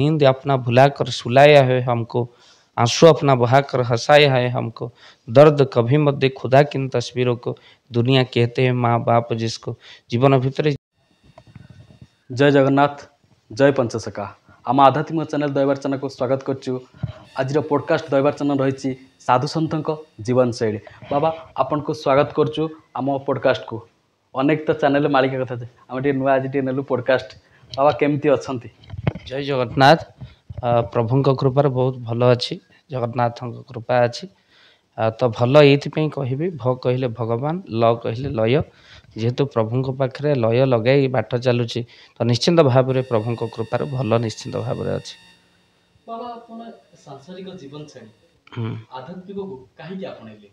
नींद अपना भुला कर सुलाया है हमको, आंसू अपना बहा कर हंसाया है हमको, दर्द कभी मत दे खुदा किन तस्वीरों को, दुनिया कहते हैं माँ बाप जिसको। जीवन भितर जय जगन्नाथ, जय पंचसखा। आम आध्यात्मिक चैनल दैवार्चना को स्वागत करचु। आज पॉडकास्ट दैवार्चना रही साधु सन्थ जीवन शैली। बाबा आपन को स्वागत करचु आम पॉडकास्ट को। अनेक तो चैनल मालिका कथा आम नुआ आज नेलु पॉडकास्ट। बाबा केमती अच्छंती? जय जगन्नाथ। प्रभु कृपार बहुत भल अच्छी, जगन्नाथ कृपा अच्छी। तो भल ये कहबी, भ कहले भगवान, ल कहले लय। जेहेतु प्रभु पाखे लय लगे बाट चलुची तो निश्चिंत भाव में प्रभु कृपार भल निश्चिंत भाव में अच्छी। बाबा आपण सांसारिक जीवन शैली आध्यात्मिक को काहे आपणैले?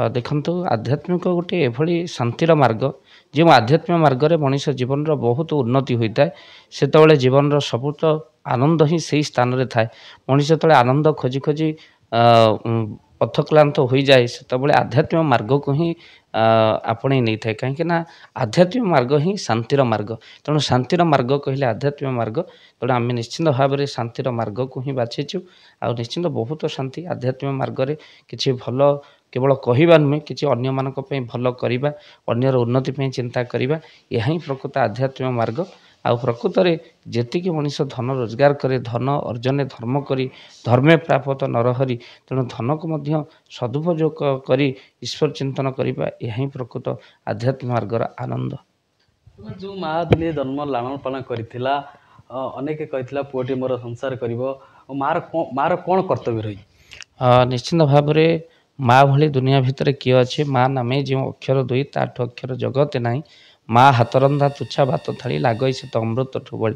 देखु आध्यात्मिक गोटे एभली शांतिर मार्ग, जो आध्यात्मिक मार्ग में मनीष जीवन बहुत उन्नति होता है। से जीवन सबू तो आनंद ही से स्थान में थाए। मनीष जो आनंद खोजी खोजी पथक्लांत हो जाए, से आध्यात्मिक मार्ग को ही आपणे नहीं था। कहीं आध्यात्मिक मार्ग ही शांतिर मार्ग, तेणु शांतिर मार्ग कहले आध्यात्मिक मार्ग। तेणु आम निश्चिंत भाव में शांतिर मार्ग को ही बाछीचु। आ निश्चिंत बहुत शांति आध्यात्मिक मार्ग में किसी भल केवल कहवा नुहे, कि अन्य मान भल करवा, अन्यर उन्नति चिंता करवा, यह ही प्रकृत आध्यात्मिक मार्ग। आ प्रकृत में जी मनीष धन रोजगार करे, धन अर्जन धर्म करी धर्मे प्राप्त नरहरी, तेणु धन को सदुपयोग करी ईश्वर चिंतन करवा, यह प्रकृत आध्यात्मिक मार्गर आनंद। जो माँ दिने जन्म लालन पालन करथिला, अनेक कहिथिला पुओटी मोर संसार करिवो, मार कौन कर्तव्य रही? निश्चिंत भाव में माँ भली दुनिया भितर किए अच्छे? माँ नामे जो अक्षर दुई ताठ अक्षर जगते ना। माँ हाथरंधा तुच्छा भात थाली लागई से तो अमृत ठुबड़ी।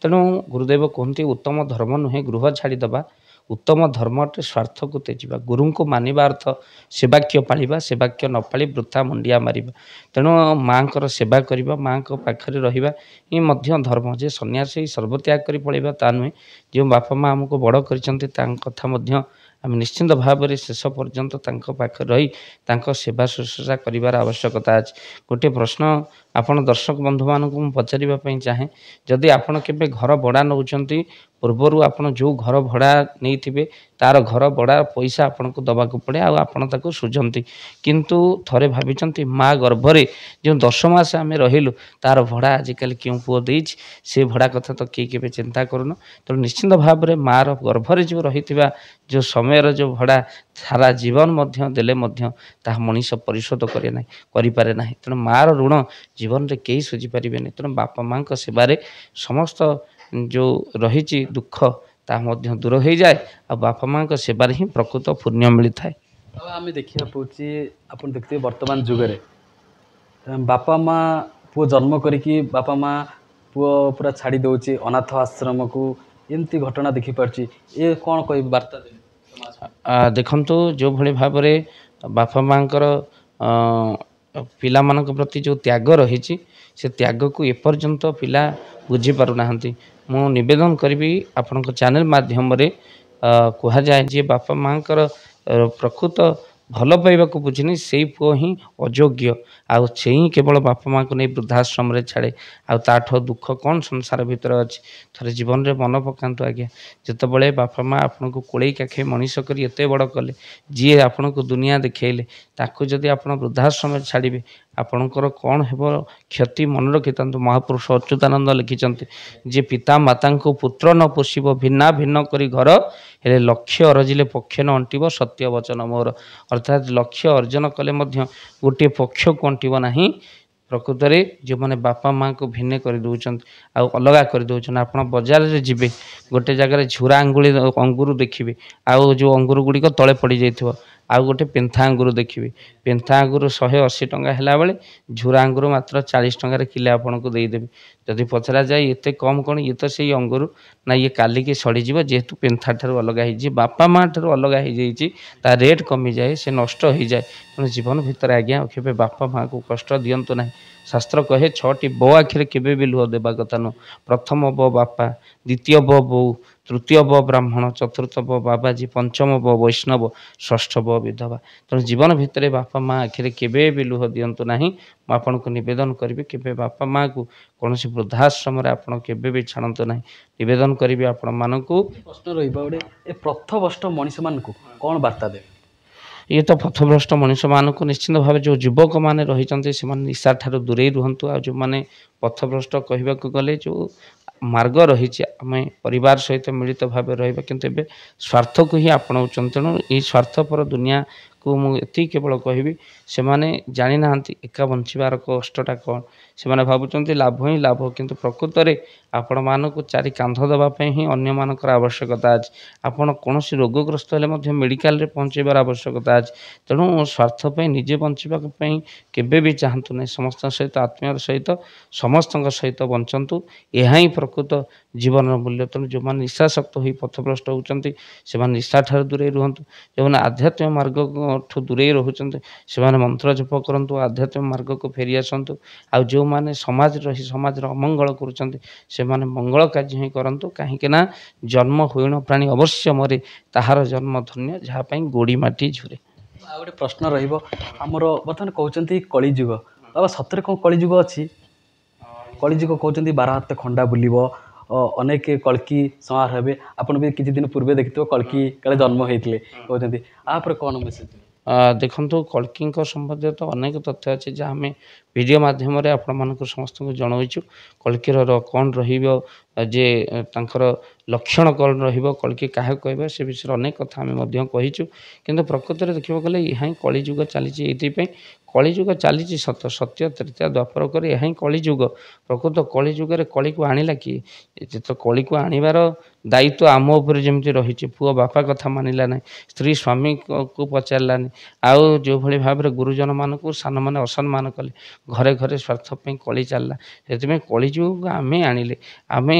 तेणु गुरुदेव कहते उत्तम धर्म नुहे गृह छाड़ीदबा, उत्तम धर्मटे स्वार्थ को तेजिबा। गुरु को मानिबा अर्थ सेवाक्य पालिबा, सेवाक्य न पाली वृथा मुंडिया मारिबा। तेणु माँ को सेवा करबा, माँ को पाखरे रहिबा ही मध्य धर्म। जे सन्यासी सर्वत्याग करी पळेबा ता नुहे। जो बापा माँ आमको बड़ करिसंती कथा मध्य आम निश्चिंत भाव में शेष पर्यंत पाखे रही सेवा शुश्रूषा करार आवश्यकता अच्छे। गोटे प्रश्न आपण दर्शक बंधु मानक पचारे चाहे, जदि आपण केबे घर भड़ा नौकरी पूर्वर आपड़ जो घर भड़ा नहीं थे तार घर भड़ा पैसा आपन को दबा पड़े, आपड़ ताको सुझंती, किंतु थरे भावी माँ गर्भरे जो 10 मास आम रहिलु तार भड़ा आजिकल क्यों पुओ देछि, से भड़ा कथा तो किए केबे चिंता करूँ। तो निश्चिंत भाव में माँ गर्भरे जो रही जो समय जो भड़ा सारा जीवन मध्य देले मध्य ता मनीष परिशोध करे ना करिपारे ना। तेणु माँ ऋण जीवन में कई सुझी पारे। तेणु बापा माँ सेवारे समस्त जो रही दुख ता मध्य दूर हो जाए, आ बापा माँ सेवारे ही प्रकृत पुण्य मिलता है। आम देखा पाची आप देखते वर्तमान जुगे बापा माँ पुओ जन्म करी बापा माँ पुओ पूरा छाड़ी दौचे अनाथ आश्रम को, एमती घटना देखी पार्ची। ये कौन कह वार्ता देखंतु जो भली भाव में बापा माँ पिला मान प्रति जो त्याग रही से त्याग को एपर्यंत पिला बुझी पारना। मु निवेदन करी आपण चैनल माध्यम कह जाए जे बापा माँ प्रकृत भल पाइबा बुझिनी से पुओ ही अयोग्य, आउ से ही केवल बापा माँ को नहीं वृद्धाश्रम रे छाड़े। आठ दुख कौन संसार भितर अच्छे? थरे जीवन में मन पकातु आज्ञा, जितेबाला बापा माँ आपन को कोड़े काखे मनीष कर एत बड़ कले, जी आपन को दुनिया देखले, ताकू जदि आप वृद्धाश्रम छाड़े आपणकर कौन हेब क्षति? मन रखिता महापुरुष अच्युतानंद लिखिंट जे पिता माता को पुत्र न पोषिब भिन्ना भिन्न करी घर, हेले लक्ष्य अरजिले पक्ष न अंटिब सत्य वचन मोर। अर्थात लक्ष्य अर्जन कले गोटे पक्ष को अंटिब ना। प्रकृत में जो मैंने बापा माँ को भिन्न कर दौरान अलगा कर दौरान, आप बजार में जी गोटे जगह झुरा अंगुली अंगूर देखिए, आउ जो अंगूर गुड़िक तले पड़ जाइए, आउ गोटे पेंथा अंगूर देखिए, पेंथा अंगूर 180 टंका है बेले झुरा अंगूर मात्र 40 टंकार किले आपन को देदेवी। जदि पचरा जाए ये कम कौन, ये तो से अंगूर ना, ये कालिकी सड़ीज जेहेतु पेंथा ठार अलग हो बापा माँ ठार अलग हो रेट कमी जाए, से नष्ट हो जाए। तेणु जीवन भितर आज्ञा केबे बापा माँ को कष्ट दिंतु ना। शास्त्र कहे 6टी बो आखिरे केबे भी लुह देवा कथा नु। प्रथम बो बापा, द्वितीय बो बो, ତୃତୀୟ ବ ବ୍ରାହ୍ମଣ, ଚତୁର୍ଥ ବ ବାବାଜୀ, ପଞ୍ଚମ ବ ବୈଷ୍ଣବ, ଷଷ୍ଠ ବ ବିଧବା। ତେଣୁ ଜୀବନ ଭିତରେ ବାପା ମା ଆଖିରେ କେବେ ବି ଲୁହ ଦିଅନ୍ତୁ ନାହିଁ। ମୁଁ ଆପଣଙ୍କୁ ନିବେଦନ କରିବି କେବେ ବାପା ମାଆକୁ କୌଣସି ବୃଦ୍ଧାଶ୍ରମରେ ଆପଣ କେବେ ବି ଛାଡ଼ନ୍ତୁ ନାହିଁ। ନିବେଦନ କରିବି ଆପଣମାନଙ୍କୁ। ପ୍ରଶ୍ନ ରହିବ ଗୋଟେ, ଏ ପଥଭ୍ରଷ୍ଟ ମଣିଷମାନଙ୍କୁ କ'ଣ ବାର୍ତ୍ତା ଦେବେ? ଇଏ ତ ପଥଭ୍ରଷ୍ଟ ମଣିଷମାନଙ୍କୁ ନିଶ୍ଚିନ୍ତ ଭାବେ ଯେଉଁ ଯୁବକମାନେ ରହିଛନ୍ତି ସେମାନେ ନିଶା ଠାରୁ ଦୂରେଇ ରୁହନ୍ତୁ। ଆଉ ଯେଉଁମାନେ ପଥଭ୍ରଷ୍ଟ କହିବାକୁ ଗଲେ ଯେଉଁ ମାର୍ଗ ରହିଛି ଆମେ ପରିବାର ସହିତ ମିଳିତ ଭାବେ ରହିବା, କିନ୍ତୁ ଏବେ ସ୍ୱାର୍ଥକୁ ହିଁ ଆପଣାଉଛନ୍ତି। ତେଣୁ ଏଇ ସ୍ୱାର୍ଥପର ଦୁନିଆକୁ ମୁଁ ଏତିକି କେବଳ କହିବି, ସେମାନେ ଜାଣିନାହାନ୍ତି ଏକା ବଞ୍ଚିବାର କଷ୍ଟଟା କ'ଣ। ସେମାନେ ଭାବୁଛନ୍ତି ଲାଭ ହିଁ ଲାଭ, କିନ୍ତୁ ପ୍ରକୃତରେ ଆପଣମାନଙ୍କୁ ଚାରି କାନ୍ଧ ଦେବା ପାଇଁ ହିଁ ଅନ୍ୟମାନଙ୍କର ଆବଶ୍ୟକତା ଅଛି। ଆପଣ କୌଣସି ରୋଗଗ୍ରସ୍ତ ହେଲେ ମଧ୍ୟ ମେଡ଼ିକାଲରେ ପହଞ୍ଚାଇବାର ଆବଶ୍ୟକତା ଅଛି। ତେଣୁ ସ୍ୱାର୍ଥ ପାଇଁ ନିଜେ ବଞ୍ଚିବା ପାଇଁ କେବେ ବି ଚାହାନ୍ତୁ ନାହିଁ। ସମସ୍ତଙ୍କ ସହିତ ଆତ୍ମୀୟର ସହିତ ସମସ୍ତଙ୍କ ସହିତ ବଞ୍ଚନ୍ତୁ। ଏହା ହିଁ ପ୍ରକୃତ ଜୀବନର ମୂଲ୍ୟ। ତେଣୁ ଯେଉଁମାନେ ନିଶାସକ୍ତ ହୋଇ ପଥଭ୍ରଷ୍ଟ ହେଉଛନ୍ତି ସେମାନେ ନିଶା ଠାରୁ ଦୂରେଇ ରୁହନ୍ତୁ। ଯେଉଁମାନେ ଆଧ୍ୟାତ୍ମିକ ମାର୍ଗଠୁ ଦୂରେଇ ରହୁଛନ୍ତି ସେମାନେ ମନ୍ତ୍ର ଜପ କରନ୍ତୁ, ଆଧ୍ୟାତ୍ମିକ ମାର୍ଗକୁ ଫେରି ଆସନ୍ତୁ। ଆଉ ଯେଉଁମାନେ ସମାଜରେ ରହି ସମାଜର ଅମଙ୍ଗଳ କରୁଛନ୍ତି ସେମାନେ ମଙ୍ଗଳ କାର୍ଯ୍ୟ ହିଁ କରନ୍ତୁ। କାହିଁକି ନା ଜନ୍ମ ହୁଇଣ ପ୍ରାଣୀ ଅବଶ୍ୟ ମରେ, ତାହାର ଜନ୍ମ ଧନ୍ୟ ଯାହା ପାଇଁ ଗୋଡ଼ି ମାଟି ଝୁରେ। ଆଉ ଗୋଟେ ପ୍ରଶ୍ନ ରହିବ, ଆମର ବର୍ତ୍ତମାନ କହୁଛନ୍ତି କଳିଯୁଗ, ବାବା ସତରେ କ'ଣ କଳିଯୁଗ ଅଛି? କଳିଯୁଗ କହୁଛନ୍ତି 12 ହାତ ଖଣ୍ଡା ବୁଲିବ, ଅନେକ କଳ୍କି ସଂହାର ହେବେ। ଆପଣ ବି କିଛି ଦିନ ପୂର୍ବେ ଦେଖିଥିବ କଳ୍କି କାଳେ ଜନ୍ମ ହେଇଥିଲେ କହୁଛନ୍ତି, ଆ ଉପରେ କ'ଣ ମେସେଜ? ଦେଖନ୍ତୁ କଳ୍କିଙ୍କ ସମ୍ବନ୍ଧୀୟ ତ ଅନେକ ତଥ୍ୟ ଅଛି ଯାହା ଆମେ ଭିଡ଼ିଓ ମାଧ୍ୟମରେ ଆପଣମାନଙ୍କୁ ସମସ୍ତଙ୍କୁ ଜଣାଇଛୁ। କଳ୍କିର କ'ଣ ରହିବ, ଯେ ତାଙ୍କର ଲକ୍ଷଣ କ'ଣ ରହିବ, କଳ୍କି କାହାକୁ କହିବ, ସେ ବିଷୟରେ ଅନେକ କଥା ଆମେ ମଧ୍ୟ କହିଛୁ। କିନ୍ତୁ ପ୍ରକୃତରେ ଦେଖିବାକୁ ଗଲେ ଏହା ହିଁ କଳିଯୁଗ ଚାଲିଛି। ଏଇଥିପାଇଁ କଳିଯୁଗ ଚାଲିଛି ସତ, ସତ୍ୟ ତ୍ରେତୟା ଦ୍ୱାପର କରି ଏହା ହିଁ କଳିଯୁଗ। ପ୍ରକୃତ କଳିଯୁଗରେ କଳିକୁ ଆଣିଲା କିଏ? ଯେତେ କଳିକୁ ଆଣିବାର ଦାୟିତ୍ୱ ଆମ ଉପରେ ଯେମିତି ରହିଛି, ପୁଅ ବାପା କଥା ମାନିଲା ନାହିଁ, ସ୍ତ୍ରୀ ସ୍ୱାମୀକୁ ପଚାରିଲାନି, ଆଉ ଯେଉଁଭଳି ଭାବରେ ଗୁରୁଜନମାନଙ୍କୁ ସାନମାନେ ଅସମ୍ମାନ କଲେ, ଘରେ ଘରେ ସ୍ୱାର୍ଥ ପାଇଁ କଳି ଚାଲିଲା। ସେଥିପାଇଁ କଳିଯୁଗ ଆମେ ଆଣିଲେ। ଆମେ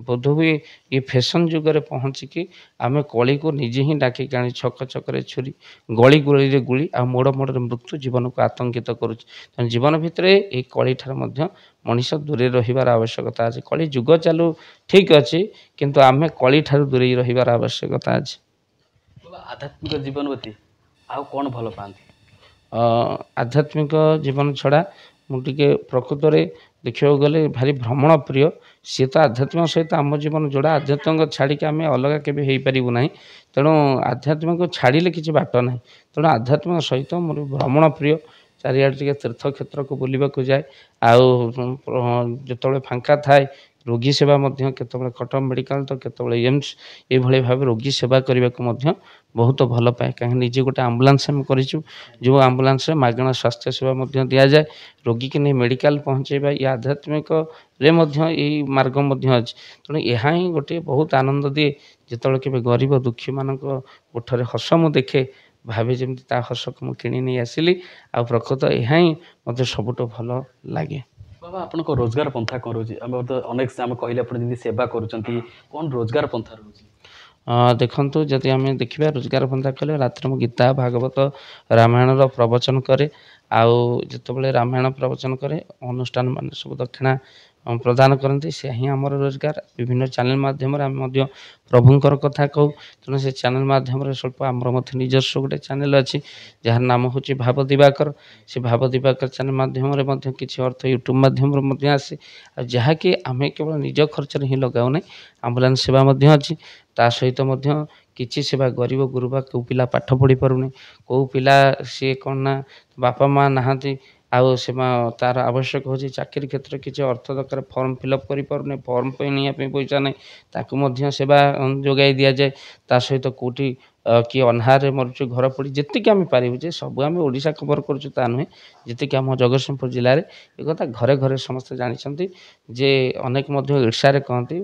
ବୋଧହୁଏ ଏ ଫ୍ୟାସନ୍ ଯୁଗରେ ପହଞ୍ଚିକି ଆମେ କଳିକୁ ନିଜେ ହିଁ ଡାକିକି ଆଣି ଛକ ଛକରେ ଛୁରୀ, ଗଳି ଗଳିରେ ଗୁଳି, ଆଉ ମୋଡ଼ ମୋଡ଼ରେ ମୃତ୍ୟୁ ଜୀବନକୁ ଆତଙ୍କିତ କରୁଛି। ତେଣୁ ଜୀବନ ଭିତରେ ଏଇ କଳିଠାରୁ ମଧ୍ୟ ମଣିଷ ଦୂରେଇ ରହିବାର ଆବଶ୍ୟକତା ଅଛି। କଳି ଯୁଗ ଚାଲୁ ଠିକ୍ ଅଛି, କିନ୍ତୁ ଆମେ କଳିଠାରୁ ଦୂରେଇ ରହିବାର ଆବଶ୍ୟକତା ଅଛି। ଆଧ୍ୟାତ୍ମିକ ଜୀବନ ପ୍ରତି ଆଉ କ'ଣ ଭଲ ପାଆନ୍ତି? ଆଧ୍ୟାତ୍ମିକ ଜୀବନ ଛଡ଼ା ମୁଁ ଟିକେ ପ୍ରକୃତରେ ଦେଖିବାକୁ ଗଲେ ଭାରି ଭ୍ରମଣ ପ୍ରିୟ। ସିଏ ତ ଆଧ୍ୟାତ୍ମିକ ସହିତ ଆମ ଜୀବନ ଯୋଡ଼ା, ଆଧ୍ୟାତ୍ମିକ ଛାଡ଼ିକି ଆମେ ଅଲଗା କେବେ ହେଇପାରିବୁ ନାହିଁ। ତେଣୁ ଆଧ୍ୟାତ୍ମିକ ଛାଡ଼ିଲେ କିଛି ବାଟ ନାହିଁ। ତେଣୁ ଆଧ୍ୟାତ୍ମିକ ସହିତ ମୋର ଭ୍ରମଣ ପ୍ରିୟ। ଚାରିଆଡ଼େ ଟିକେ ତୀର୍ଥକ୍ଷେତ୍ରକୁ ବୁଲିବାକୁ ଯାଏ। ଆଉ ଯେତେବେଳେ ଫାଙ୍କା ଥାଏ ରୋଗୀ ସେବା ମଧ୍ୟ, କେତେବେଳେ କଟକ ମେଡ଼ିକାଲ ତ କେତେବେଳେ ଏମ୍ସ, ଏଇଭଳି ଭାବେ ରୋଗୀ ସେବା କରିବାକୁ ମଧ୍ୟ ବହୁତ ଭଲ ପାଏ। କାହିଁକି ନିଜେ ଗୋଟେ ଆମ୍ବୁଲାନ୍ସ ଆମେ କରିଛୁ, ଯେଉଁ ଆମ୍ବୁଲାନ୍ସରେ ମାଗଣା ସ୍ୱାସ୍ଥ୍ୟ ସେବା ମଧ୍ୟ ଦିଆଯାଏ। ରୋଗୀକି ନେଇ ମେଡ଼ିକାଲ ପହଞ୍ଚାଇବା, ଏ ଆଧ୍ୟାତ୍ମିକରେ ମଧ୍ୟ ଏଇ ମାର୍ଗ ମଧ୍ୟ ଅଛି। ତେଣୁ ଏହା ହିଁ ଗୋଟିଏ ବହୁତ ଆନନ୍ଦ ଦିଏ। ଯେତେବେଳେ କେବେ ଗରିବ ଦୁଃଖୀମାନଙ୍କ ଓଠରେ ହସ ମୁଁ ଦେଖେ, ଭାବେ ଯେମିତି ତା ହସକୁ ମୁଁ କିଣି ନେଇ ଆସିଲି। ଆଉ ପ୍ରକୃତ ଏହା ହିଁ ମୋତେ ସବୁଠୁ ଭଲ ଲାଗେ। ବାବା ଆପଣଙ୍କ ରୋଜଗାର ପନ୍ଥା କ'ଣ ରହୁଛି? ଆମେ ତ ଅନେକ ଆମେ କହିଲେ ଆପଣ ଯେମିତି ସେବା କରୁଛନ୍ତି, କ'ଣ ରୋଜଗାର ପନ୍ଥା ରହୁଛି? ଦେଖନ୍ତୁ ଯଦି ଆମେ ଦେଖିବା ରୋଜଗାର ପନ୍ଥା କଲେ, ରାତିରେ ମୁଁ ଗୀତା ଭାଗବତ ରାମାୟଣର ପ୍ରବଚନ କରେ। ଆଉ ଯେତେବେଳେ ରାମାୟଣ ପ୍ରବଚନ କରେ ଅନୁଷ୍ଠାନ ମାନେ ସବୁ ଦକ୍ଷିଣା ପ୍ରଦାନ କରନ୍ତି, ସେ ହିଁ ଆମର ରୋଜଗାର। ବିଭିନ୍ନ ଚ୍ୟାନେଲ୍ ମାଧ୍ୟମରେ ଆମେ ମଧ୍ୟ ପ୍ରଭୁଙ୍କର କଥା କହୁ। ତେଣୁ ସେ ଚ୍ୟାନେଲ୍ ମାଧ୍ୟମରେ ସ୍ୱଳ୍ପ ଆମର ମଧ୍ୟ ନିଜସ୍ୱ ଗୋଟେ ଚ୍ୟାନେଲ୍ ଅଛି ଯାହାର ନାମ ହେଉଛି ଭାବ ଦିବାକର। ସେ ଭାବ ଦିବାକର ଚ୍ୟାନେଲ୍ ମାଧ୍ୟମରେ ମଧ୍ୟ କିଛି ଅର୍ଥ ୟୁଟ୍ୟୁବ୍ ମାଧ୍ୟମରେ ମଧ୍ୟ ଆସେ। ଆଉ ଯାହାକି ଆମେ କେବଳ ନିଜ ଖର୍ଚ୍ଚରେ ହିଁ ଲଗାଉ ନାହିଁ, ଆମ୍ବୁଲାନ୍ସ ସେବା ମଧ୍ୟ ଅଛି। ତା ସହିତ ମଧ୍ୟ କିଛି ସେବା, ଗରିବ ଗୁରୁବା କେଉଁ ପିଲା ପାଠ ପଢ଼ି ପାରୁନି, କେଉଁ ପିଲା ସିଏ କ'ଣ ନା ବାପା ମା ନାହାନ୍ତି, ଆଉ ତାର ଆବଶ୍ୟକ ହେଉଛି ଚାକିରି କ୍ଷେତ୍ରରେ କିଛି ଅର୍ଥ ଦରକାର, ଫର୍ମ ଫିଲ୍ଅପ୍ କରିପାରୁନି, ଫର୍ମ ପାଇଁ ନିବା ପାଇଁ ପଇସା ନାହିଁ, ତାକୁ ମଧ୍ୟ ସେବା ଯୋଗାଇ ଦିଆଯାଏ। ତା ସହିତ କେଉଁଠି କିଏ ଅନ୍ଧାରରେ ମରୁଛି, ଘର ପଡ଼ି, ଯେତିକି ଆମେ ପାରିବୁ, ଯେ ସବୁ ଆମେ ଓଡ଼ିଶା କଭର କରୁଛୁ ତା ନୁହେଁ, ଯେତିକି ଆମ ଜଗତସିଂହପୁର ଜିଲ୍ଲାରେ ଏକଥା ଘରେ ଘରେ ସମସ୍ତେ ଜାଣିଛନ୍ତି। ଯେ ଅନେକ ମଧ୍ୟ ଈର୍ଷାରେ କହନ୍ତି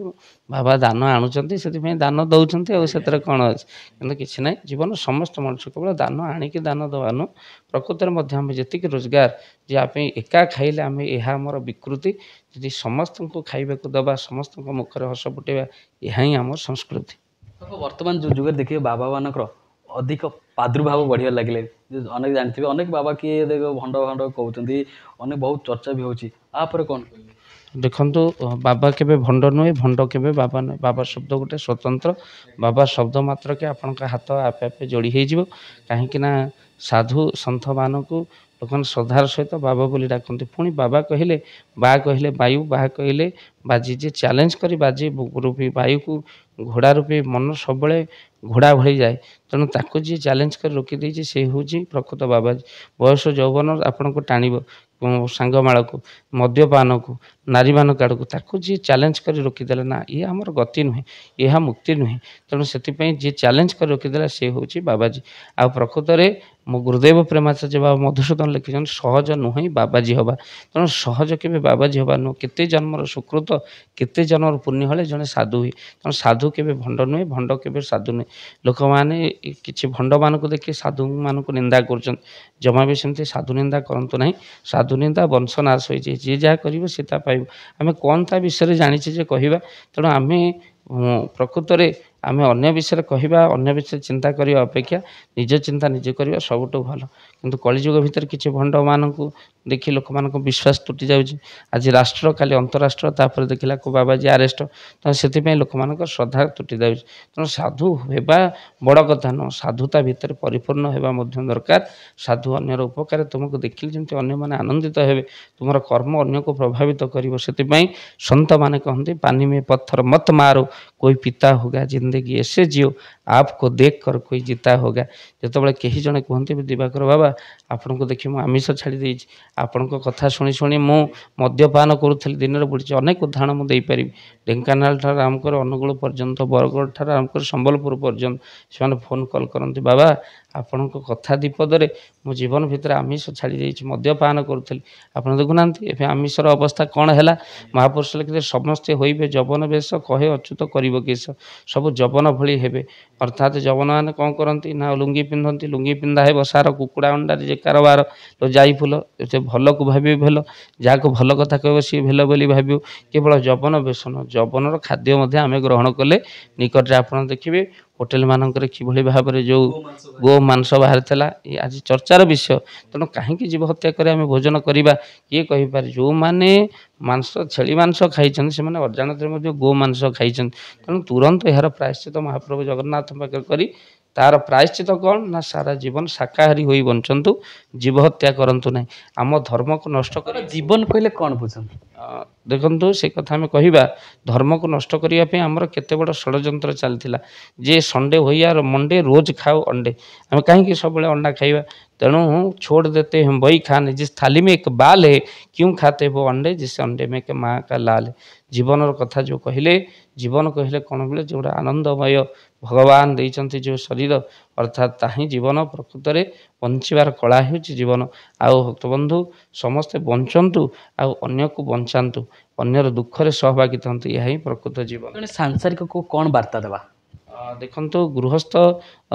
ବାବା ଦାନ ଆଣୁଛନ୍ତି ସେଥିପାଇଁ ଦାନ ଦେଉଛନ୍ତି, ଆଉ ସେଥିରେ କ'ଣ ଅଛି। କିନ୍ତୁ କିଛି ନାହିଁ, ଜୀବନ ସମସ୍ତ ମଣିଷ କେବଳ ଦାନ ଆଣିକି ଦାନ ଦେବା ନୁହଁ, ପ୍ରକୃତରେ ମଧ୍ୟ ଆମେ ଯେତିକି ରୋଜଗାର ଯେ ଆମେ ଏକା ଖାଇଲେ ଆମେ ଏହା ଆମର ବିକୃତି। ଯଦି ସମସ୍ତଙ୍କୁ ଖାଇବାକୁ ଦେବା, ସମସ୍ତଙ୍କ ମୁଖରେ ହସ ଫୁଟେଇବା, ଏହା ହିଁ ଆମର ସଂସ୍କୃତି। ବର୍ତ୍ତମାନ ଯେଉଁ ଯୁଗରେ ଦେଖିବେ ବାବାମାନଙ୍କର ଅଧିକ ପ୍ରାଦୁର୍ଭାବ ବଢ଼ିବାରେ ଲାଗିଲେ। ଅନେକ ଜାଣିଥିବେ, ଅନେକ ବାବା କିଏ ଦେଖ ଭଣ୍ଡ ଭଣ୍ଡ କହୁଛନ୍ତି, ଅନେକ ବହୁତ ଚର୍ଚ୍ଚା ବି ହେଉଛି। ଆ ଉପରେ କ'ଣ କହିବେ? ଦେଖନ୍ତୁ ବାବା କେବେ ଭଣ୍ଡ ନୁହେଁ, ଭଣ୍ଡ କେବେ ବାବା ନୁହେଁ। ବାବା ଶବ୍ଦ ଗୋଟେ ସ୍ୱତନ୍ତ୍ର। ବାବା ଶବ୍ଦ ମାତ୍ରକେ ଆପଣଙ୍କ ହାତ ଆପେ ଆପେ ଯୋଡ଼ି ହେଇଯିବ। କାହିଁକି ନା ସାଧୁ ସନ୍ଥମାନଙ୍କୁ ଲୋକମାନେ ଶ୍ରଦ୍ଧାର ସହିତ ବାବା ବୋଲି ଡାକନ୍ତି। ପୁଣି ବାବା କହିଲେ, ବା କହିଲେ ବାୟୁ, ବା କହିଲେ ବାଜି। ଯିଏ ଚ୍ୟାଲେଞ୍ଜ କରି ବାଜି ରୂପୀ ବାୟୁକୁ ଘୋଡ଼ା ରୂପୀ ମନ ସବୁବେଳେ ଘୋଡ଼ା ଭଳି ଯାଏ। ତେଣୁ ତାକୁ ଯିଏ ଚ୍ୟାଲେଞ୍ଜ କରି ରୋକିଦେଇଛି ସେ ହେଉଛି ପ୍ରକୃତ ବାବାଜୀ। ବୟସ ଯୌବନ ଆପଣଙ୍କୁ ଟାଣିବ ସାଙ୍ଗମାଳକୁ, ମଦ୍ୟପାନକୁ, ନାରୀମାନଙ୍କ ଆଡ଼କୁ, ତାକୁ ଯିଏ ଚ୍ୟାଲେଞ୍ଜ କରି ରୋକିଦେଲା ନା ଇଏ ଆମର ଗତି ନୁହେଁ, ଏହା ମୁକ୍ତି ନୁହେଁ। ତେଣୁ ସେଥିପାଇଁ ଯିଏ ଚ୍ୟାଲେଞ୍ଜ କରି ରୋକିଦେଲା ସେ ହେଉଛି ବାବାଜୀ। ଆଉ ପ୍ରକୃତରେ ମୋ ଗୁରୁଦେବ ପ୍ରେମାଚାର୍ଯ୍ୟ ବାବା ମଧୁସୂଦନ ଲେଖିଛନ୍ତି ସହଜ ନୁହେଁ ବାବାଜୀ ହେବା। ତେଣୁ ସହଜ କେବେ ବାବାଜୀ ହେବା ନୁହେଁ। କେତେ ଜନ୍ମର ସୁକୃତ, କେତେ ଜନ୍ମର ପୁଣ୍ୟ ହେଲେ ଜଣେ ସାଧୁ ହୁଏ। ତେଣୁ ସାଧୁ କେବେ ଭଣ୍ଡ ନୁହେଁ, ଭଣ୍ଡ କେବେ ସାଧୁ ନୁହେଁ। ଲୋକମାନେ କିଛି ଭଣ୍ଡମାନଙ୍କୁ ଦେଖି ସାଧୁମାନଙ୍କୁ ନିନ୍ଦା କରୁଛନ୍ତି। ଜମା ବି ସେମିତି ସାଧୁ ନିନ୍ଦା କରନ୍ତୁ ନାହିଁ। ସାଧୁ ନିନ୍ଦା ବଂଶନାଶ ହୋଇଛି। ଯିଏ ଯାହା କରିବ ସେ ତା ପାଇବ। ଆମେ କ'ଣ ତା ବିଷୟରେ ଜାଣିଛେ ଯେ କହିବା? ତେଣୁ ଆମେ ପ୍ରକୃତରେ ଆମେ ଅନ୍ୟ ବିଷୟରେ କହିବା, ଅନ୍ୟ ବିଷୟରେ ଚିନ୍ତା କରିବା ଅପେକ୍ଷା ନିଜ ଚିନ୍ତା ନିଜେ କରିବା ସବୁଠୁ ଭଲ। କିନ୍ତୁ କଳିଯୁଗ ଭିତରେ କିଛି ଭଣ୍ଡମାନଙ୍କୁ ଦେଖି ଲୋକମାନଙ୍କ ବିଶ୍ୱାସ ତୁଟି ଯାଉଛି। ଆଜି ରାଷ୍ଟ୍ର, କାଲି ଅନ୍ତରାଷ୍ଟ୍ର, ତାପରେ ଦେଖିଲାକୁ ବାବାଜୀ ଆରେଷ୍ଟ। ତେଣୁ ସେଥିପାଇଁ ଲୋକମାନଙ୍କର ଶ୍ରଦ୍ଧା ତୁଟି ଯାଉଛି। ତେଣୁ ସାଧୁ ହେବା ବଡ଼ କଥା ନୁହଁ, ସାଧୁତା ଭିତରେ ପରିପୂର୍ଣ୍ଣ ହେବା ମଧ୍ୟ ଦରକାର। ସାଧୁ ଅନ୍ୟର ଉପକାର ତୁମକୁ ଦେଖିଲେ ଯେମିତି ଅନ୍ୟମାନେ ଆନନ୍ଦିତ ହେବେ, ତୁମର କର୍ମ ଅନ୍ୟକୁ ପ୍ରଭାବିତ କରିବ। ସେଥିପାଇଁ ସନ୍ଥମାନେ କହନ୍ତି ପାନି ମେ ପଥର ମତ ମାରୋ, କୋଇ ପିତା ହୋଗା ଜିନ୍ଦଗି ଏସେ ଜିଓ, ଆପକୁ ଦେଖ କର କୋଇ ଜିତା ହୋଗା। ଯେତେବେଳେ କେହି ଜଣେ କୁହନ୍ତି ଦିବାକର ବାବା ଆପଣଙ୍କୁ ଦେଖି ମୁଁ ଆମିଷ ଛାଡ଼ି ଦେଇଛି, ଆପଣଙ୍କ କଥା ଶୁଣି ଶୁଣି ମୁଁ ମଦ୍ୟପାନ କରୁଥିଲି, ଦିନରେ ବୁଡ଼ିଛି। ଅନେକ ଉଦାହରଣ ମୁଁ ଦେଇପାରିବି। ଢେଙ୍କାନାଳ ଠାରୁ ଆରମ୍ଭ କରି ଅନୁଗୁଳ ପର୍ଯ୍ୟନ୍ତ, ବରଗଡ଼ ଠାରୁ ଆରମ୍ଭ କରି ସମ୍ବଲପୁର ପର୍ଯ୍ୟନ୍ତ ସେମାନେ ଫୋନ୍ କଲ୍ କରନ୍ତି, ବାବା ଆପଣଙ୍କ କଥା ଦ୍ୱିପଦରେ ମୋ ଜୀବନ ଭିତରେ ଆମିଷ ଛାଡ଼ି ଦେଇଛି, ମଦ୍ୟପାନ କରୁଥିଲି। ଆପଣ ଦେଖୁନାହାନ୍ତି ଏବେ ଆମିଷର ଅବସ୍ଥା କ'ଣ ହେଲା। ମହାପୁରୁଷ ଲେଖିଲେ ସମସ୍ତେ ହୋଇବେ ଯବନ ବେଶ, କହେ ଅଚ୍ୟୁତ କରିବ କିସ। ସବୁ ଯବନ ଭଳି ହେବେ। ଅର୍ଥାତ୍ ଯବନମାନେ କ'ଣ କରନ୍ତି ନା ଲୁଙ୍ଗି ପିନ୍ଧନ୍ତି, ଲୁଙ୍ଗି ପିନ୍ଧା ହେବ ସାର, କୁକୁଡ଼ା ଅଣ୍ଡାରେ ଯେ କାରବାର, ଯାଇ ଫୁଲ। ସେ ଭଲକୁ ଭାବିବେ ଭଲ, ଯାହାକୁ ଭଲ କଥା କହିବ ସିଏ ଭଲ ବୋଲି ଭାବିବ। କେବଳ ଯବନ ବେଶ ନୁହଁ, ଯବନର ଖାଦ୍ୟ ମଧ୍ୟ ଆମେ ଗ୍ରହଣ କଲେ। ନିକଟରେ ଆପଣ ଦେଖିବେ ହୋଟେଲ ମାନଙ୍କରେ କିଭଳି ଭାବରେ ଯେଉଁ ଗୋ ମାଂସ ବାହାରିଥିଲା, ଏ ଆଜି ଚର୍ଚ୍ଚାର ବିଷୟ। ତେଣୁ କାହିଁକି ଜୀବ ହତ୍ୟା କରି ଆମେ ଭୋଜନ କରିବା? କିଏ କହିପାରେ? ଯେଉଁମାନେ ମାଂସ, ଛେଳି ମାଂସ ଖାଇଛନ୍ତି ସେମାନେ ଅଜାଣତରେ ମଧ୍ୟ ଗୋ ମାଂସ ଖାଇଛନ୍ତି। ତେଣୁ ତୁରନ୍ତ ଏହାର ପ୍ରାୟଶ୍ଚିତ ମହାପ୍ରଭୁ ଜଗନ୍ନାଥଙ୍କ ପାଖରେ କରି, ତାର ପ୍ରାୟଶ୍ଚିତ କ'ଣ ନା ସାରା ଜୀବନ ଶାକାହାରୀ ହୋଇ ବଞ୍ଚନ୍ତୁ, ଜୀବ ହତ୍ୟା କରନ୍ତୁ ନାହିଁ। ଆମ ଧର୍ମକୁ ନଷ୍ଟ କରି ଜୀବନ କହିଲେ କ'ଣ ବୁଝନ୍ତି? ଦେଖନ୍ତୁ ସେ କଥା ଆମେ କହିବା। ଧର୍ମକୁ ନଷ୍ଟ କରିବା ପାଇଁ ଆମର କେତେ ବଡ଼ ଷଡ଼ଯନ୍ତ୍ର ଚାଲିଥିଲା ଯେ ସଣ୍ଡେ ହୋଇଆର ମଣ୍ଡେ ରୋଜ ଖାଉ ଅଣ୍ଡେ। ଆମେ କାହିଁକି ସବୁବେଳେ ଅଣ୍ଡା ଖାଇବା? ତେଣୁ ଛୋड़ ଦେତେ हैं वही खाने, जिस थाली में एक बाल है क्यों खाते वो अंडे, जिस अंडे में के माँ का लाल है। ଜୀବନର କଥା ଯେଉଁ କହିଲେ, ଜୀବନ କହିଲେ କ'ଣ ବୋଲେ ଯେଉଁଟା ଆନନ୍ଦମୟ ଭଗବାନ ଦେଇଛନ୍ତି ଯେଉଁ ଶରୀର, ଅର୍ଥାତ୍ ତାହିଁ ଜୀବନ। ପ୍ରକୃତରେ ବଞ୍ଚିବାର କଳା ହେଉଛି ଜୀବନ। ଆଉ ଭକ୍ତବନ୍ଧୁ ସମସ୍ତେ ବଞ୍ଚନ୍ତୁ, ଆଉ ଅନ୍ୟକୁ ବଞ୍ଚାନ୍ତୁ, ଅନ୍ୟର ଦୁଃଖରେ ସହଭାଗୀ ହୁଅନ୍ତୁ, ଏହା ହିଁ ପ୍ରକୃତ ଜୀବନ। ଜଣେ ସାଂସାରିକକୁ କ'ଣ ବାର୍ତ୍ତା ଦେବା? ଦେଖନ୍ତୁ ଗୃହସ୍ଥ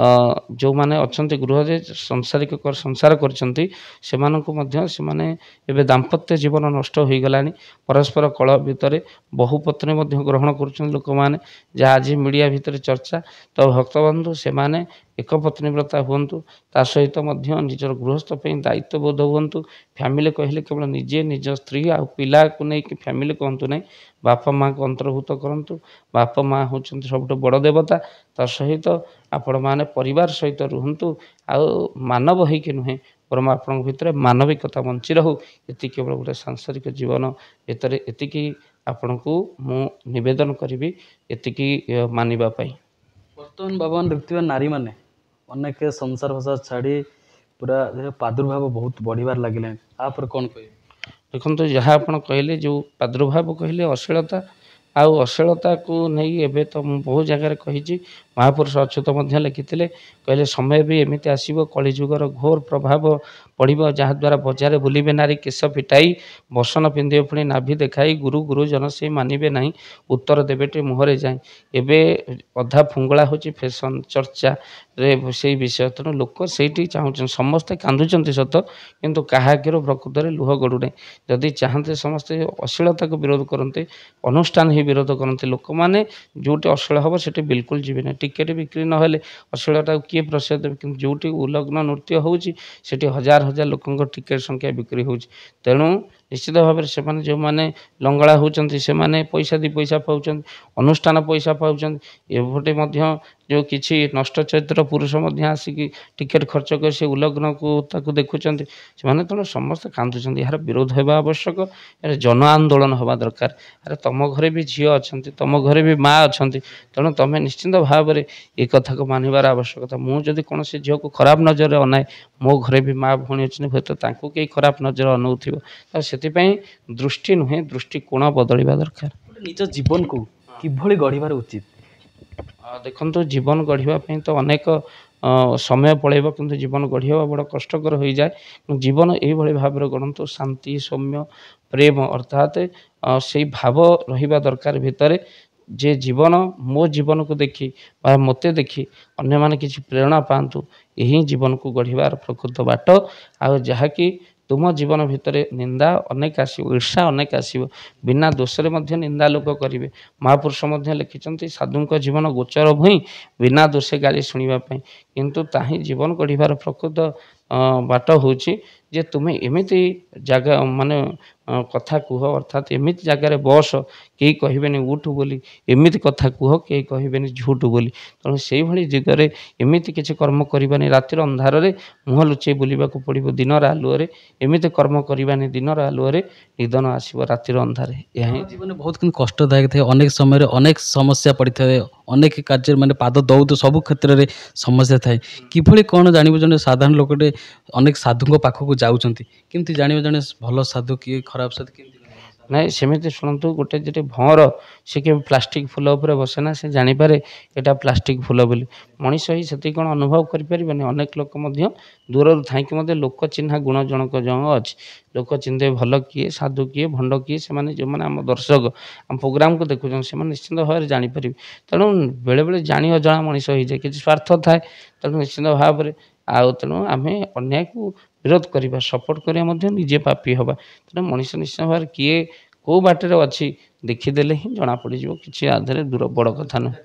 ଯେଉଁମାନେ ଅଛନ୍ତି ଗୃହରେ ସଂସାର କରିଛନ୍ତି, ସେମାନଙ୍କୁ ମଧ୍ୟ ସେମାନେ ଏବେ ଦାମ୍ପତ୍ୟ ଜୀବନ ନଷ୍ଟ ହୋଇଗଲାଣି। ପରସ୍ପର କଳହ ଭିତରେ ବହୁ ପତ୍ନୀ ମଧ୍ୟ ଗ୍ରହଣ କରୁଛନ୍ତି ଲୋକମାନେ, ଯାହା ଆଜି ମିଡ଼ିଆ ଭିତରେ ଚର୍ଚ୍ଚା। ତ ଭକ୍ତବନ୍ଧୁ ସେମାନେ ଏକ ପତ୍ନୀବ୍ରତା ହୁଅନ୍ତୁ, ତା ସହିତ ମଧ୍ୟ ନିଜର ଗୃହସ୍ଥ ପାଇଁ ଦାୟିତ୍ୱବୋଧ ହୁଅନ୍ତୁ। ଫ୍ୟାମିଲି କହିଲେ କେବଳ ନିଜେ, ନିଜ ସ୍ତ୍ରୀ ଆଉ ପିଲାକୁ ନେଇକି ଫ୍ୟାମିଲି କୁହନ୍ତୁ ନାହିଁ, ବାପା ମାଆଙ୍କୁ ଅନ୍ତର୍ଭୁକ୍ତ କରନ୍ତୁ। ବାପା ମାଆ ହେଉଛନ୍ତି ସବୁଠୁ ବଡ଼ ଦେବତା। ତା ସହିତ ଆପଣମାନେ ପରିବାର ସହିତ ରୁହନ୍ତୁ, ଆଉ ମାନବ ହେଇକି ନୁହେଁ, ବରଂ ଆପଣଙ୍କ ଭିତରେ ମାନବିକତା ବଞ୍ଚି ରହୁ। ଏତିକି କେବଳ ଗୋଟେ ସାଂସାରିକ ଜୀବନ ଭିତରେ ଏତିକି ଆପଣଙ୍କୁ ମୁଁ ନିବେଦନ କରିବି, ଏତିକି ମାନିବା ପାଇଁ। ବର୍ତ୍ତମାନ ବାବାମାନେ ଦେଖୁଥିବା ନାରୀମାନେ ଅନେକ ସଂସାର ଫସାର ଛାଡ଼ି ପୁରା ପ୍ରାଦୁର୍ଭାବ ବହୁତ ବଢ଼ିବାରେ ଲାଗିଲାଣି। ଆ ଉପରେ କ'ଣ କହିବେ? ଦେଖନ୍ତୁ ଯାହା ଆପଣ କହିଲେ, ଯେଉଁ ପ୍ରାଦୁର୍ଭାବ କହିଲେ ଅଶ୍ଳୀଳତା, ଆଉ ଅଶ୍ଳୀଳତାକୁ ନେଇ ଏବେ ତ ମୁଁ ବହୁ ଜାଗାରେ କହିଛି। ମହାପୁରୁଷ ଅଚ୍ୟୁତ ମଧ୍ୟ ଲେଖିଥିଲେ, କହିଲେ ସମୟ ବି ଏମିତି ଆସିବ, କଳିଯୁଗର ଘୋର ପ୍ରଭାବ ପଡ଼ିବ, ଯାହାଦ୍ୱାରା ବଜାରରେ ବୁଲିବେ ନାରୀ କେଶ ଫିଟାଇ, ବସନ ପିନ୍ଧିବେ ପୁଣି ନାଭି ଦେଖାଇ, ଗୁରୁଜନ ସେ ମାନିବେ ନାହିଁ, ଉତ୍ତର ଦେବେଟି ମୁହଁରେ ଯାଇ। ଏବେ ଅଧା ଫୁଙ୍ଗୁଳା ହେଉଛି ଫ୍ୟାସନ୍ ଚର୍ଚ୍ଚାରେ ସେଇ ବିଷୟ। ତେଣୁ ଲୋକ ସେଇଠି ଚାହୁଁଛନ୍ତି, ସମସ୍ତେ କାନ୍ଦୁଛନ୍ତି ସତ, କିନ୍ତୁ କାହା ଆଖିରୁ ପ୍ରକୃତରେ ଲୁହ ଗଡ଼ୁନାହିଁ। ଯଦି ଚାହାନ୍ତେ ସମସ୍ତେ ଅଶ୍ଳୀଳତାକୁ ବିରୋଧ କରନ୍ତେ, ଅନୁଷ୍ଠାନ ହିଁ ବିରୋଧ କରନ୍ତି, ଲୋକମାନେ ଯେଉଁଠି ଅଶ୍ଳୀଳ ହେବ ସେଠି ବିଲକୁଲ ଯିବେ ନାହିଁ। ଟିକେଟ୍ ବିକ୍ରି ନହେଲେ ଅଶ୍ଳୀଳତାକୁ କିଏ ପ୍ରଶ୍ରୟ ଦେବେ? କିନ୍ତୁ ଯେଉଁଠି ଉଲଗ୍ନ ନୃତ୍ୟ ହେଉଛି ସେଠି ହଜାର ହଜାର ଲୋକଙ୍କ ଟିକେଟ୍ ସଂଖ୍ୟା ବିକ୍ରି ହେଉଛି। ତେଣୁ ନିଶ୍ଚିତ ଭାବରେ ସେମାନେ ଯେଉଁମାନେ ଲଙ୍ଗଳା ହେଉଛନ୍ତି ସେମାନେ ପଇସା ଦୁଇ ପଇସା ପାଉଛନ୍ତି, ଅନୁଷ୍ଠାନ ପଇସା ପାଉଛନ୍ତି। ଏପଟେ ମଧ୍ୟ ଯେଉଁ କିଛି ନଷ୍ଟ ଚରିତ୍ର ପୁରୁଷ ମଧ୍ୟ ଆସିକି ଟିକେଟ୍ ଖର୍ଚ୍ଚ କରି ସେ ଉଲଗ୍ନକୁ ତାକୁ ଦେଖୁଛନ୍ତି, ସେମାନେ ତେଣୁ ସମସ୍ତେ କାନ୍ଦୁଛନ୍ତି। ଏହାର ବିରୋଧ ହେବା ଆବଶ୍ୟକ, ଏହାର ଜନ ଆନ୍ଦୋଳନ ହେବା ଦରକାର। ଆରେ ତମ ଘରେ ବି ଝିଅ ଅଛନ୍ତି, ତମ ଘରେ ବି ମା ଅଛନ୍ତି, ତେଣୁ ତମେ ନିଶ୍ଚିନ୍ତ ଭାବରେ ଏ କଥାକୁ ମାନିବାର ଆବଶ୍ୟକତା। ମୁଁ ଯଦି କୌଣସି ଝିଅକୁ ଖରାପ ନଜରରେ ଅନାଏ, ମୋ ଘରେ ବି ମା ଭଉଣୀ ଅଛନ୍ତି, ହୁଏତ ତାଙ୍କୁ କେହି ଖରାପ ନଜର ଅନଉଥିବ। ତ ସେଥିପାଇଁ ଦୃଷ୍ଟି ନୁହେଁ, ଦୃଷ୍ଟିକୋଣ ବଦଳିବା ଦରକାର। ନିଜ ଜୀବନକୁ କିଭଳି ଗଢ଼ିବାର ଉଚିତ? ଦେଖନ୍ତୁ, ଜୀବନ ଗଢ଼ିବା ପାଇଁ ତ ଅନେକ ସମୟ ପଳେଇବ, କିନ୍ତୁ ଜୀବନ ଗଢ଼ିବା ବଡ଼ କଷ୍ଟକର ହୋଇଯାଏ। ଜୀବନ ଏଇଭଳି ଭାବରେ ଗଢ଼ନ୍ତୁ, ଶାନ୍ତି ସୌମ୍ୟ ପ୍ରେମ ଅର୍ଥାତ୍ ସେଇ ଭାବ ରହିବା ଦରକାର ଭିତରେ, ଯେ ଜୀବନ ମୋ ଜୀବନକୁ ଦେଖି ବା ମୋତେ ଦେଖି ଅନ୍ୟମାନେ କିଛି ପ୍ରେରଣା ପାଆନ୍ତୁ। ଏହି ଜୀବନକୁ ଗଢ଼ିବାର ପ୍ରକୃତ ବାଟ। ଆଉ ଯାହାକି ତୁମ ଜୀବନ ଭିତରେ ନିନ୍ଦା ଅନେକ ଆସିବ, ଈର୍ଷା ଅନେକ ଆସିବ, ବିନା ଦୋଷରେ ମଧ୍ୟ ନିନ୍ଦା ଲୋକ କରିବେ। ମହାପୁରୁଷ ମଧ୍ୟ ଲେଖିଛନ୍ତି, ସାଧୁଙ୍କ ଜୀବନ ଗୋଚର ଭୁଇଁ, ବିନା ଦୋଷେ ଗାଳି ଶୁଣିବା ପାଇଁ। କିନ୍ତୁ ତାହିଁ ଜୀବନ ଗଢ଼ିବାର ପ୍ରକୃତ ବାଟ ହେଉଛି ଯେ ତୁମେ ଏମିତି ଜାଗା ମାନେ କଥା କୁହ, ଅର୍ଥାତ୍ ଏମିତି ଜାଗାରେ ବସ କେହି କହିବେନି ଉଠୁ ବୋଲି, ଏମିତି କଥା କୁହ କେହି କହିବେନି ଝୁଠୁ ବୋଲି। ତେଣୁ ସେଇଭଳି ଦିଗରେ ଏମିତି କିଛି କର୍ମ କରିବାନି ରାତିର ଅନ୍ଧାରରେ ମୁହଁ ଲୁଚେଇ ବୁଲିବାକୁ ପଡ଼ିବ ଦିନର ଆଲୁଅରେ, ଏମିତି କର୍ମ କରିବାନି ଦିନର ଆଲୁଅରେ ନିଧନ ଆସିବ ରାତିର ଅନ୍ଧାରେ। ଏହା ହିଁ ଜୀବନ ବହୁତ କିନ୍ତୁ କଷ୍ଟଦାୟକ ଥାଏ। ଅନେକ ସମୟରେ ଅନେକ ସମସ୍ୟା ପଡ଼ିଥାଏ, ଅନେକ କାର୍ଯ୍ୟରେ ମାନେ ପାଦ ଦଉ ସବୁ କ୍ଷେତ୍ରରେ ସମସ୍ୟା ଥାଏ। କିଭଳି କ'ଣ ଜାଣିବ ଜଣେ ସାଧାରଣ ଲୋକଟେ ଅନେକ ସାଧୁଙ୍କ ପାଖକୁ ଯାଉଛନ୍ତି, କେମିତି ଜାଣିବ ଜଣେ ଭଲ ସାଧୁ କିଏ ଖରାପ ସାଧୁ କେମିତି? ନାଇଁ ସେମିତି ଶୁଣନ୍ତୁ, ଗୋଟେ ଯଦି ଭଅଁର ସେ କେବେ ପ୍ଲାଷ୍ଟିକ ଫୁଲ ଉପରେ ବସେ ନା, ସେ ଜାଣିପାରେ ଏଇଟା ପ୍ଲାଷ୍ଟିକ ଫୁଲ ବୋଲି। ମଣିଷ ହିଁ ସେତିକି କ'ଣ ଅନୁଭବ କରିପାରିବନି? ଅନେକ ଲୋକ ମଧ୍ୟ ଦୂରରୁ ଥାଇକି ମଧ୍ୟ ଲୋକ ଚିହ୍ନା ଗୁଣ ଜଣକ ଅଛି। ଲୋକ ଚିହ୍ନିଦେବେ ଭଲ କିଏ, ସାଧୁ କିଏ, ଭଣ୍ଡ କିଏ। ସେମାନେ ଯେଉଁମାନେ ଆମ ଦର୍ଶକ ଆମ ପ୍ରୋଗ୍ରାମକୁ ଦେଖୁଛନ୍ତି, ସେମାନେ ନିଶ୍ଚିନ୍ତ ଭାବରେ ଜାଣିପାରିବେ। ତେଣୁ ବେଳେବେଳେ ଜାଣି ଅଜଣା ମଣିଷ ହେଇଯାଏ, କିଛି ସ୍ୱାର୍ଥ ଥାଏ। ତେଣୁ ନିଶ୍ଚିନ୍ତ ଭାବରେ ତେଣୁ ଆମେ ଅନ୍ୟାୟକୁ ବିରୋଧ କରିବା, ସପୋର୍ଟ କରିବା ମଧ୍ୟ ନିଜେ ପାପୀ ହେବା। ତେଣୁ ମଣିଷ ନିଶ୍ଚିତ ଭାବରେ କିଏ କେଉଁ ବାଟରେ ଅଛି ଦେଖିଦେଲେ ହିଁ ଜଣାପଡ଼ିଯିବ, କିଛି ଆ ଦେହରେ ବଡ଼ କଥା ନୁହେଁ।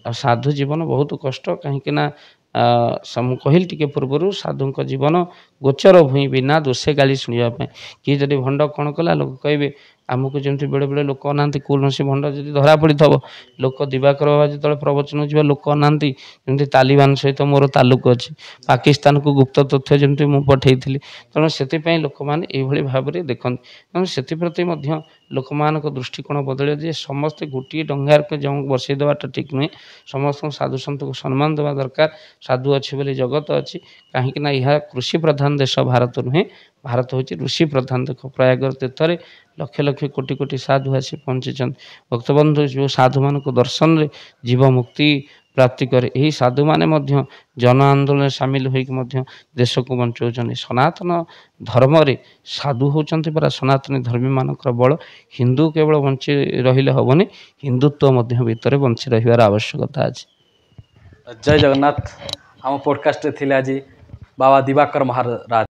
ଆଉ ସାଧୁ ଜୀବନ ବହୁତ କଷ୍ଟ, କାହିଁକିନା ମୁଁ କହିଲି ଟିକେ ପୂର୍ବରୁ, ସାଧୁଙ୍କ ଜୀବନ ଗୋଚର ଭୁଇଁ, ବିନା ଦୋଷେ ଗାଳି ଶୁଣିବା ପାଇଁ। କିଏ ଯଦି ଭଣ୍ଡ କ'ଣ କଲା, ଲୋକ କହିବେ ଆମକୁ ଯେମିତି ବେଳେବେଳେ ଲୋକ ଅନାନ୍ତି, କୌଣସି ଭଣ୍ଡ ଯଦି ଧରା ପଡ଼ିଥିବ, ଲୋକ ଦିବାକର ବାବା ଯେତେବେଳେ ପ୍ରବଚନ ଯିବା ଲୋକ ଅନାନ୍ତି ଯେମିତି ତାଲିବାନ ସହିତ ମୋର ତାଲୁକ ଅଛି, ପାକିସ୍ତାନକୁ ଗୁପ୍ତ ତଥ୍ୟ ଯେମିତି ମୁଁ ପଠାଇଥିଲି। ତେଣୁ ସେଥିପାଇଁ ଲୋକମାନେ ଏଇଭଳି ଭାବରେ ଦେଖନ୍ତି। ତେଣୁ ସେଥିପ୍ରତି ମଧ୍ୟ ଲୋକମାନଙ୍କ ଦୃଷ୍ଟିକୋଣ ବଦଳିବ ଯେ ସମସ୍ତେ ଗୋଟିଏ ଡଙ୍ଗାରେ ଯେଉଁ ବସେଇ ଦେବାଟା ଠିକ୍ ନୁହେଁ। ସମସ୍ତଙ୍କୁ ସାଧୁ ସନ୍ତକୁ ସମ୍ମାନ ଦେବା ଦରକାର। ସାଧୁ ଅଛି ବୋଲି ଜଗତ ଅଛି, କାହିଁକିନା ଏହା କୃଷି ପ୍ରଧାନ ଦେଶ ଭାରତ ନୁହେଁ, ଭାରତ ହେଉଛି ଋଷି ପ୍ରଧାନ। ଦେଖ ପ୍ରୟାଗ ତୀର୍ଥରେ ଲକ୍ଷ ଲକ୍ଷ କୋଟି କୋଟି ସାଧୁ ଆସି ପହଞ୍ଚିଛନ୍ତି। ଭକ୍ତବନ୍ଧୁ ଯେଉଁ ସାଧୁମାନଙ୍କ ଦର୍ଶନରେ ଜୀବ ମୁକ୍ତି ପ୍ରାପ୍ତି କରେ, ଏହି ସାଧୁମାନେ ମଧ୍ୟ ଜନ ଆନ୍ଦୋଳନରେ ସାମିଲ ହୋଇକି ମଧ୍ୟ ଦେଶକୁ ବଞ୍ଚାଉଛନ୍ତି। ସନାତନ ଧର୍ମରେ ସାଧୁ ହେଉଛନ୍ତି ପରା ସନାତନୀ ଧର୍ମୀମାନଙ୍କର ବଳ। ହିନ୍ଦୁ କେବଳ ବଞ୍ଚି ରହିଲେ ହେବନି, ହିନ୍ଦୁତ୍ୱ ମଧ୍ୟ ଭିତରେ ବଞ୍ଚି ରହିବାର ଆବଶ୍ୟକତା ଅଛି। ଜୟ ଜଗନ୍ନାଥ। ଆମ ପଡ଼କାଷ୍ଟରେ ଥିଲେ ଆଜି ବାବା ଦିବାକର ମହାରାଜ।